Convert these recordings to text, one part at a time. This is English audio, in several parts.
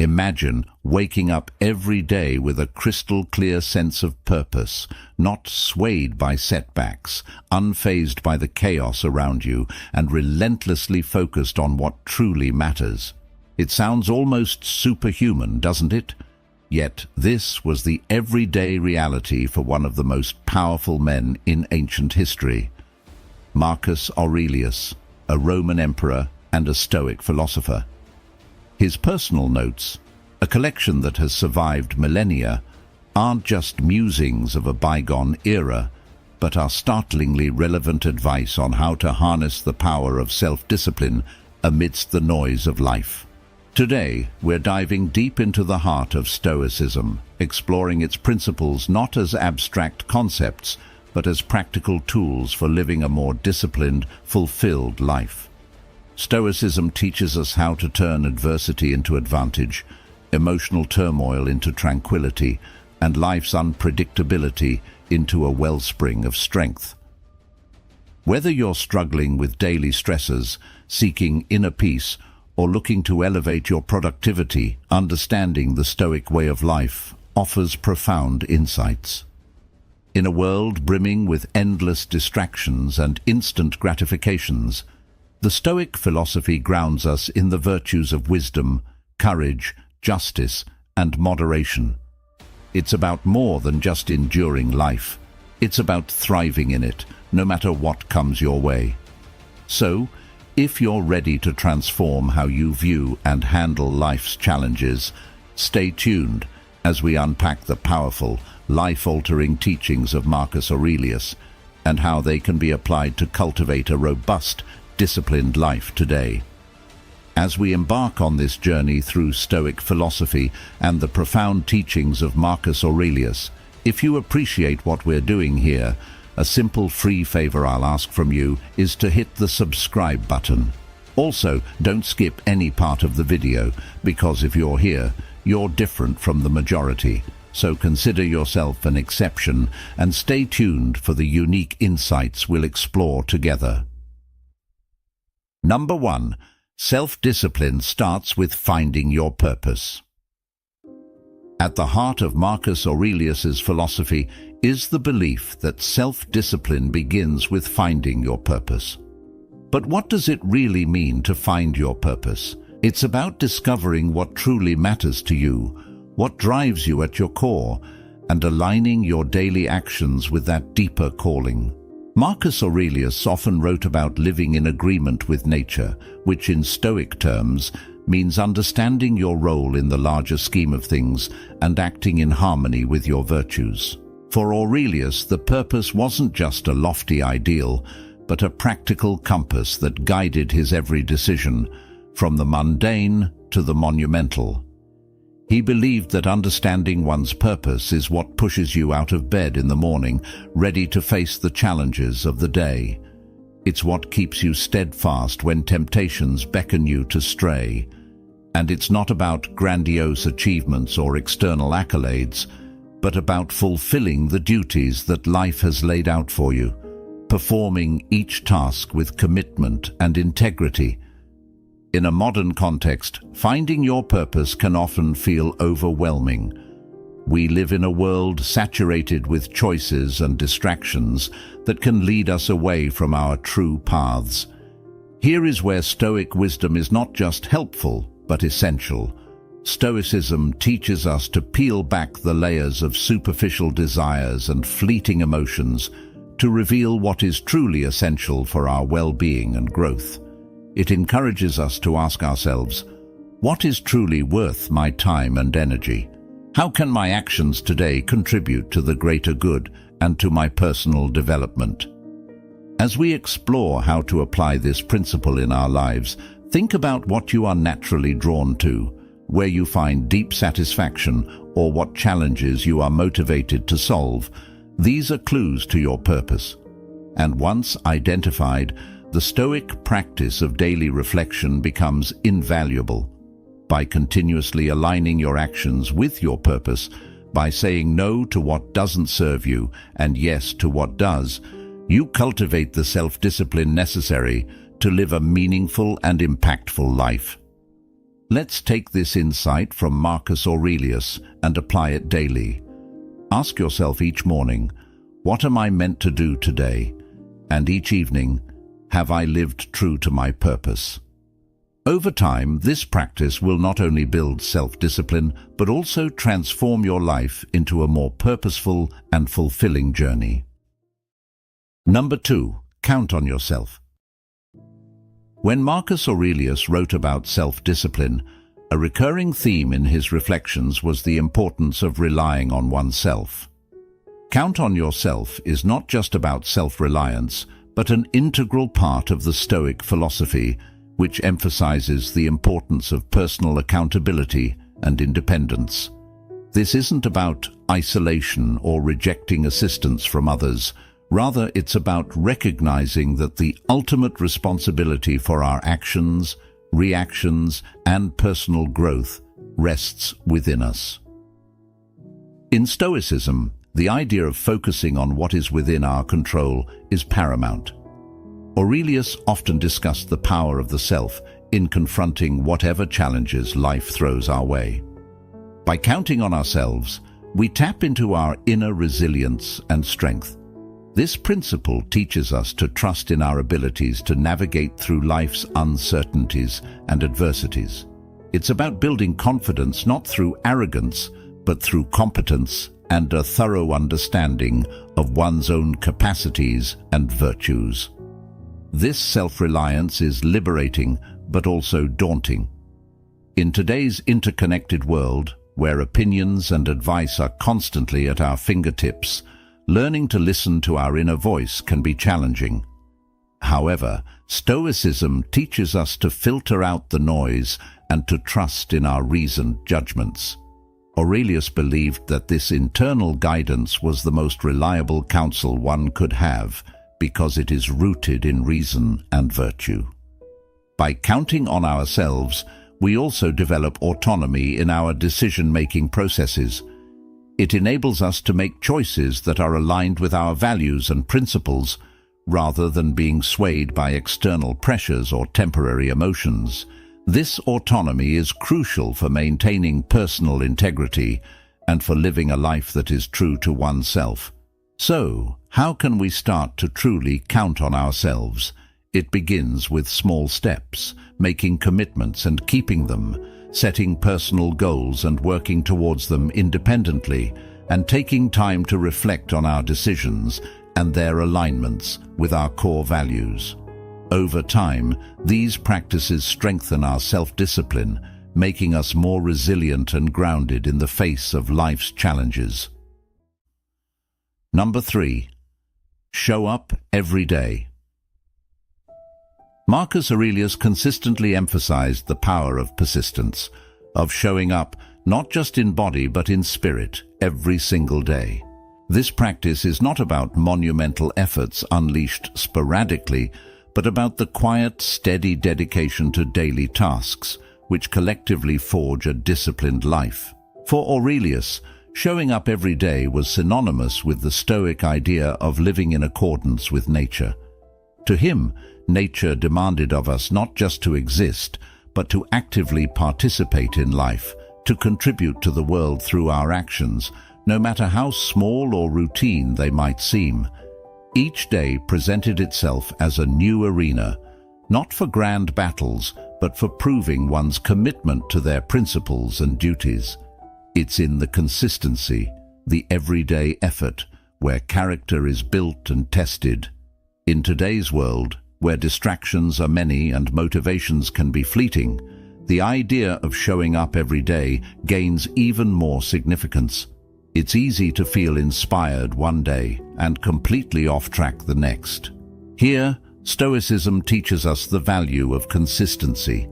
Imagine waking up every day with a crystal-clear sense of purpose, not swayed by setbacks, unfazed by the chaos around you, and relentlessly focused on what truly matters. It sounds almost superhuman, doesn't it? Yet this was the everyday reality for one of the most powerful men in ancient history, Marcus Aurelius, a Roman emperor and a Stoic philosopher. His personal notes, a collection that has survived millennia, aren't just musings of a bygone era, but are startlingly relevant advice on how to harness the power of self-discipline amidst the noise of life. Today, we're diving deep into the heart of Stoicism, exploring its principles not as abstract concepts, but as practical tools for living a more disciplined, fulfilled life. Stoicism teaches us how to turn adversity into advantage, emotional turmoil into tranquility, and life's unpredictability into a wellspring of strength. Whether you're struggling with daily stresses, seeking inner peace, or looking to elevate your productivity, understanding the Stoic way of life offers profound insights. In a world brimming with endless distractions and instant gratifications, the Stoic philosophy grounds us in the virtues of wisdom, courage, justice, and moderation. It's about more than just enduring life. It's about thriving in it, no matter what comes your way. So, if you're ready to transform how you view and handle life's challenges, stay tuned as we unpack the powerful, life-altering teachings of Marcus Aurelius and how they can be applied to cultivate a robust, disciplined life today. As we embark on this journey through Stoic philosophy and the profound teachings of Marcus Aurelius, if you appreciate what we're doing here, a simple free favor I'll ask from you is to hit the subscribe button. Also, don't skip any part of the video, because if you're here, you're different from the majority. So consider yourself an exception and stay tuned for the unique insights we'll explore together. Number 1. Self-discipline starts with finding your purpose. At the heart of Marcus Aurelius's philosophy is the belief that self-discipline begins with finding your purpose. But what does it really mean to find your purpose? It's about discovering what truly matters to you, what drives you at your core, and aligning your daily actions with that deeper calling. Marcus Aurelius often wrote about living in agreement with nature, which in Stoic terms means understanding your role in the larger scheme of things and acting in harmony with your virtues. For Aurelius, the purpose wasn't just a lofty ideal, but a practical compass that guided his every decision, from the mundane to the monumental. He believed that understanding one's purpose is what pushes you out of bed in the morning, ready to face the challenges of the day. It's what keeps you steadfast when temptations beckon you to stray. And it's not about grandiose achievements or external accolades, but about fulfilling the duties that life has laid out for you, performing each task with commitment and integrity. In a modern context, finding your purpose can often feel overwhelming. We live in a world saturated with choices and distractions that can lead us away from our true paths. Here is where Stoic wisdom is not just helpful, but essential. Stoicism teaches us to peel back the layers of superficial desires and fleeting emotions to reveal what is truly essential for our well-being and growth. It encourages us to ask ourselves, what is truly worth my time and energy? How can my actions today contribute to the greater good and to my personal development? As we explore how to apply this principle in our lives, think about what you are naturally drawn to, where you find deep satisfaction, or what challenges you are motivated to solve. These are clues to your purpose. And once identified, the Stoic practice of daily reflection becomes invaluable. By continuously aligning your actions with your purpose, by saying no to what doesn't serve you and yes to what does, you cultivate the self-discipline necessary to live a meaningful and impactful life. Let's take this insight from Marcus Aurelius and apply it daily. Ask yourself each morning, what am I meant to do today? And each evening, have I lived true to my purpose? Over time, this practice will not only build self-discipline, but also transform your life into a more purposeful and fulfilling journey. Number 2. Count on yourself. When Marcus Aurelius wrote about self-discipline, a recurring theme in his reflections was the importance of relying on oneself. Count on yourself is not just about self-reliance, but an integral part of the Stoic philosophy, which emphasizes the importance of personal accountability and independence. This isn't about isolation or rejecting assistance from others. Rather, it's about recognizing that the ultimate responsibility for our actions, reactions, and personal growth rests within us. In Stoicism, the idea of focusing on what is within our control is paramount. Aurelius often discussed the power of the self in confronting whatever challenges life throws our way. By counting on ourselves, we tap into our inner resilience and strength. This principle teaches us to trust in our abilities to navigate through life's uncertainties and adversities. It's about building confidence not through arrogance, but through competence and a thorough understanding of one's own capacities and virtues. This self-reliance is liberating, but also daunting. In today's interconnected world, where opinions and advice are constantly at our fingertips, learning to listen to our inner voice can be challenging. However, Stoicism teaches us to filter out the noise and to trust in our reasoned judgments. Aurelius believed that this internal guidance was the most reliable counsel one could have, because it is rooted in reason and virtue. By counting on ourselves, we also develop autonomy in our decision-making processes. It enables us to make choices that are aligned with our values and principles, rather than being swayed by external pressures or temporary emotions. This autonomy is crucial for maintaining personal integrity and for living a life that is true to oneself. So, how can we start to truly count on ourselves? It begins with small steps, making commitments and keeping them, setting personal goals and working towards them independently, and taking time to reflect on our decisions and their alignments with our core values. Over time, these practices strengthen our self-discipline, making us more resilient and grounded in the face of life's challenges. Number 3. Show up every day. Marcus Aurelius consistently emphasized the power of persistence, of showing up not just in body but in spirit every single day. This practice is not about monumental efforts unleashed sporadically, but about the quiet, steady dedication to daily tasks, which collectively forge a disciplined life. For Aurelius, showing up every day was synonymous with the Stoic idea of living in accordance with nature. To him, nature demanded of us not just to exist, but to actively participate in life, to contribute to the world through our actions, no matter how small or routine they might seem. Each day presented itself as a new arena, not for grand battles, but for proving one's commitment to their principles and duties. It's in the consistency, the everyday effort, where character is built and tested. In today's world, where distractions are many and motivations can be fleeting, the idea of showing up every day gains even more significance. It's easy to feel inspired one day and completely off track the next. Here, Stoicism teaches us the value of consistency.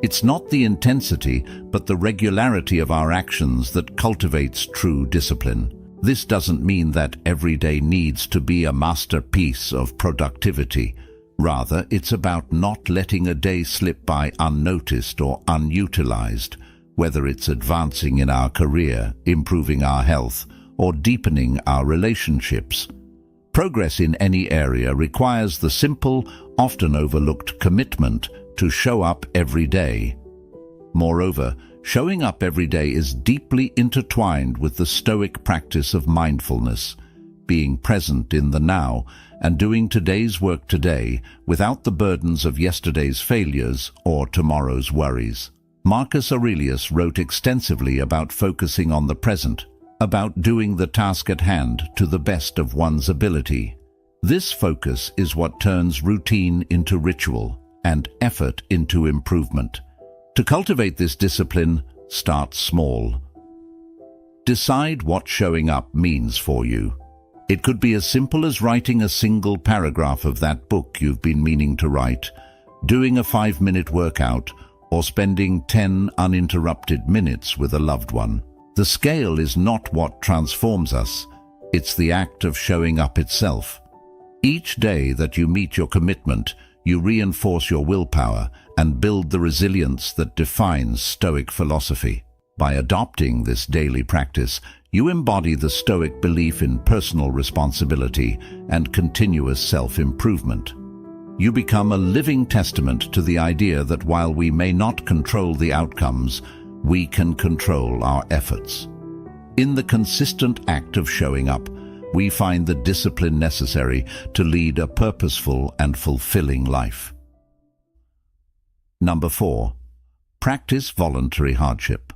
It's not the intensity, but the regularity of our actions that cultivates true discipline. This doesn't mean that every day needs to be a masterpiece of productivity. Rather, it's about not letting a day slip by unnoticed or unutilized, whether it's advancing in our career, improving our health, or deepening our relationships. Progress in any area requires the simple, often overlooked commitment to show up every day. Moreover, showing up every day is deeply intertwined with the Stoic practice of mindfulness, being present in the now and doing today's work today without the burdens of yesterday's failures or tomorrow's worries. Marcus Aurelius wrote extensively about focusing on the present, about doing the task at hand to the best of one's ability. This focus is what turns routine into ritual and effort into improvement. To cultivate this discipline, start small. Decide what showing up means for you. It could be as simple as writing a single paragraph of that book you've been meaning to write, doing a 5-minute workout, or spending 10 uninterrupted minutes with a loved one. The scale is not what transforms us, it's the act of showing up itself. Each day that you meet your commitment, you reinforce your willpower and build the resilience that defines Stoic philosophy. By adopting this daily practice, you embody the Stoic belief in personal responsibility and continuous self-improvement. You become a living testament to the idea that while we may not control the outcomes, we can control our efforts. In the consistent act of showing up, we find the discipline necessary to lead a purposeful and fulfilling life. Number 4. Practice voluntary hardship.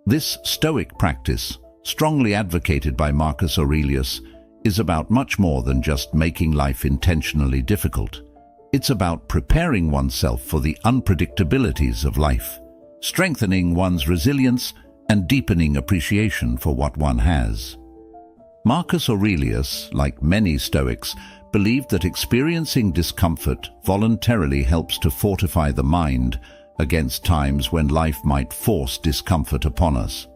This Stoic practice, strongly advocated by Marcus Aurelius, is about much more than just making life intentionally difficult. It's about preparing oneself for the unpredictabilities of life, strengthening one's resilience, and deepening appreciation for what one has. Marcus Aurelius, like many Stoics, believed that experiencing discomfort voluntarily helps to fortify the mind against times when life might force discomfort upon us.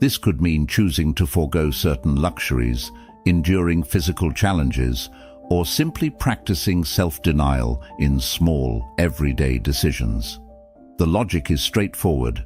This could mean choosing to forego certain luxuries, enduring physical challenges, or simply practicing self-denial in small, everyday decisions. The logic is straightforward.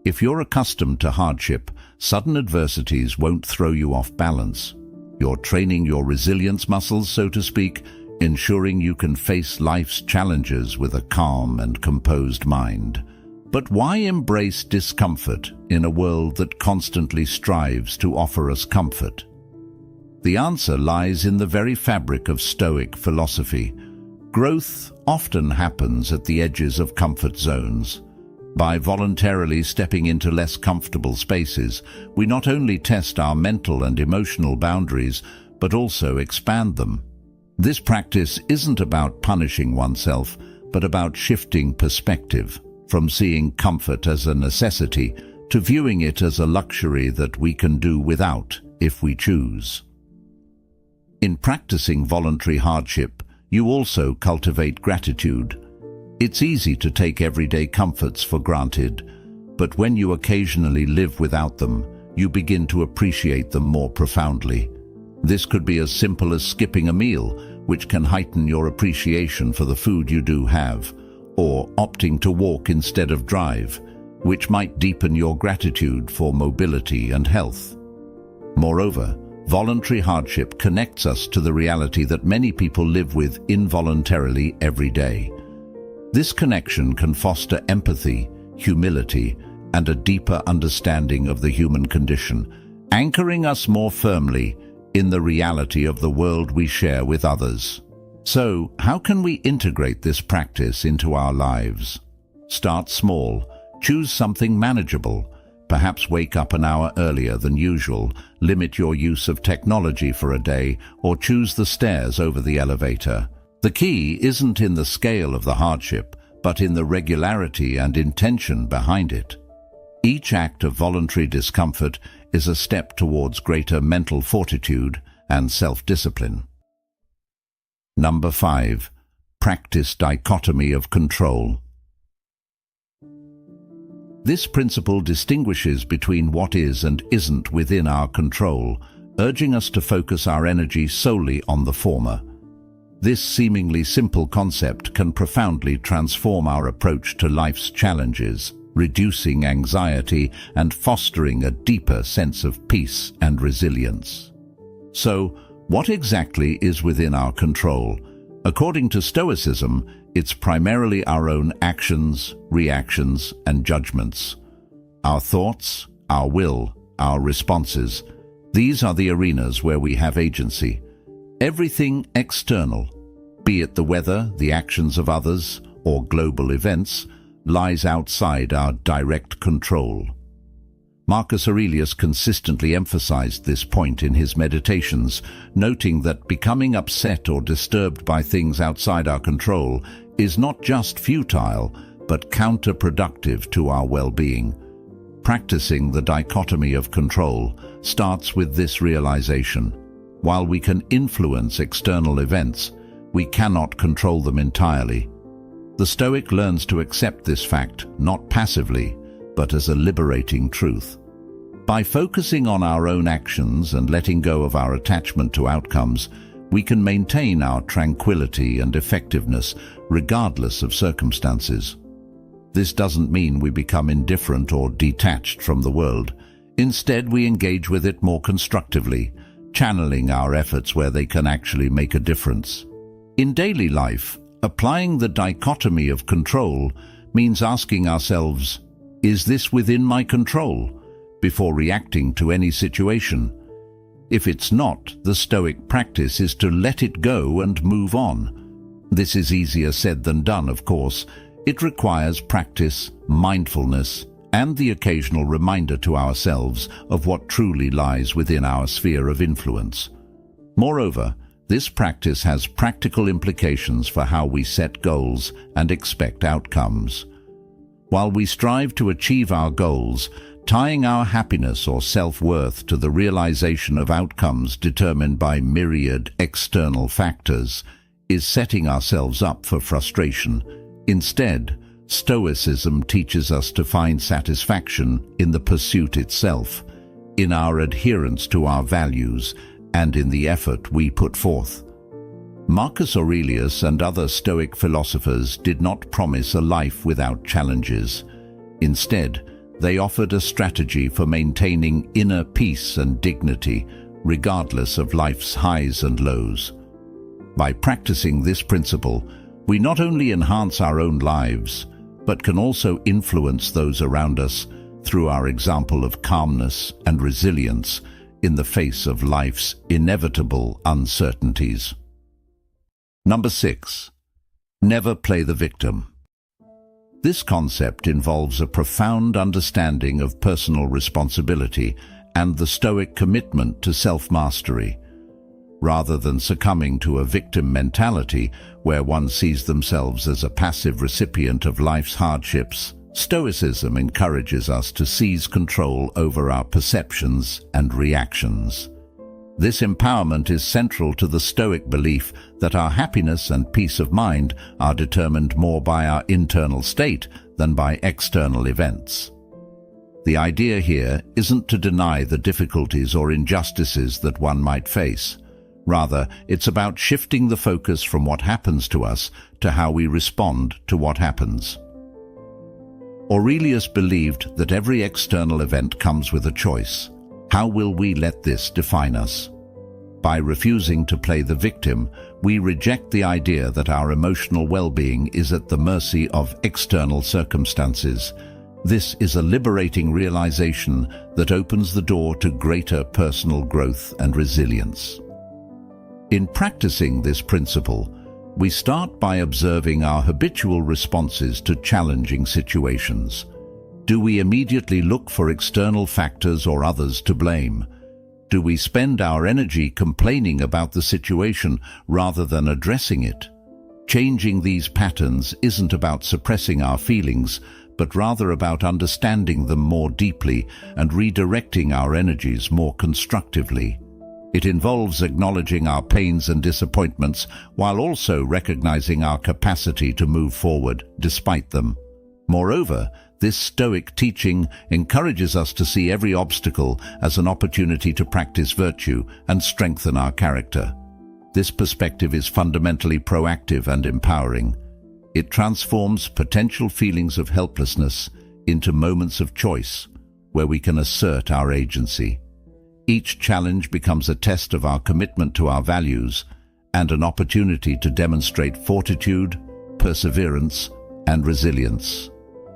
If you're accustomed to hardship, sudden adversities won't throw you off balance. You're training your resilience muscles, so to speak, ensuring you can face life's challenges with a calm and composed mind. But why embrace discomfort in a world that constantly strives to offer us comfort? The answer lies in the very fabric of Stoic philosophy. Growth often happens at the edges of comfort zones. By voluntarily stepping into less comfortable spaces, we not only test our mental and emotional boundaries, but also expand them. This practice isn't about punishing oneself, but about shifting perspective, from seeing comfort as a necessity to viewing it as a luxury that we can do without if we choose. In practicing voluntary hardship, you also cultivate gratitude. It's easy to take everyday comforts for granted, but when you occasionally live without them, you begin to appreciate them more profoundly. This could be as simple as skipping a meal, which can heighten your appreciation for the food you do have, or opting to walk instead of drive, which might deepen your gratitude for mobility and health. Moreover, voluntary hardship connects us to the reality that many people live with involuntarily every day. This connection can foster empathy, humility, and a deeper understanding of the human condition, anchoring us more firmly in the reality of the world we share with others. So, how can we integrate this practice into our lives? Start small. Choose something manageable. Perhaps wake up an hour earlier than usual, limit your use of technology for a day, or choose the stairs over the elevator. The key isn't in the scale of the hardship, but in the regularity and intention behind it. Each act of voluntary discomfort is a step towards greater mental fortitude and self-discipline. Number 5. Practice dichotomy of control. This principle distinguishes between what is and isn't within our control, urging us to focus our energy solely on the former. This seemingly simple concept can profoundly transform our approach to life's challenges, reducing anxiety and fostering a deeper sense of peace and resilience. So, what exactly is within our control? According to Stoicism, It's primarily our own actions, reactions, and judgments. Our thoughts, our will, our responses. These are the arenas where we have agency. Everything external, be it the weather, the actions of others, or global events, lies outside our direct control. Marcus Aurelius consistently emphasized this point in his meditations, noting that becoming upset or disturbed by things outside our control is not just futile, but counterproductive to our well-being. Practicing the dichotomy of control starts with this realization. While we can influence external events, we cannot control them entirely. The Stoic learns to accept this fact, not passively, but as a liberating truth. By focusing on our own actions and letting go of our attachment to outcomes, we can maintain our tranquility and effectiveness regardless of circumstances. This doesn't mean we become indifferent or detached from the world. Instead, we engage with it more constructively, channeling our efforts where they can actually make a difference. In daily life, applying the dichotomy of control means asking ourselves, is this within my control? Before reacting to any situation. If it's not, the Stoic practice is to let it go and move on. This is easier said than done, of course. It requires practice, mindfulness, and the occasional reminder to ourselves of what truly lies within our sphere of influence. Moreover, this practice has practical implications for how we set goals and expect outcomes. While we strive to achieve our goals, tying our happiness or self-worth to the realization of outcomes determined by myriad external factors is setting ourselves up for frustration. Instead, Stoicism teaches us to find satisfaction in the pursuit itself, in our adherence to our values, and in the effort we put forth. Marcus Aurelius and other Stoic philosophers did not promise a life without challenges. Instead, they offered a strategy for maintaining inner peace and dignity, regardless of life's highs and lows. By practicing this principle, we not only enhance our own lives, but can also influence those around us through our example of calmness and resilience in the face of life's inevitable uncertainties. Number 6. Never play the victim. This concept involves a profound understanding of personal responsibility and the Stoic commitment to self-mastery. Rather than succumbing to a victim mentality where one sees themselves as a passive recipient of life's hardships, Stoicism encourages us to seize control over our perceptions and reactions. This empowerment is central to the Stoic belief that our happiness and peace of mind are determined more by our internal state than by external events. The idea here isn't to deny the difficulties or injustices that one might face. Rather, it's about shifting the focus from what happens to us to how we respond to what happens. Aurelius believed that every external event comes with a choice. How will we let this define us? By refusing to play the victim, we reject the idea that our emotional well-being is at the mercy of external circumstances. This is a liberating realization that opens the door to greater personal growth and resilience. In practicing this principle, we start by observing our habitual responses to challenging situations. Do we immediately look for external factors or others to blame? Do we spend our energy complaining about the situation rather than addressing it? Changing these patterns isn't about suppressing our feelings, but rather about understanding them more deeply and redirecting our energies more constructively. It involves acknowledging our pains and disappointments while also recognizing our capacity to move forward despite them. Moreover, this Stoic teaching encourages us to see every obstacle as an opportunity to practice virtue and strengthen our character. This perspective is fundamentally proactive and empowering. It transforms potential feelings of helplessness into moments of choice, where we can assert our agency. Each challenge becomes a test of our commitment to our values and an opportunity to demonstrate fortitude, perseverance, and resilience,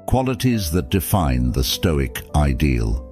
qualities that define the Stoic ideal.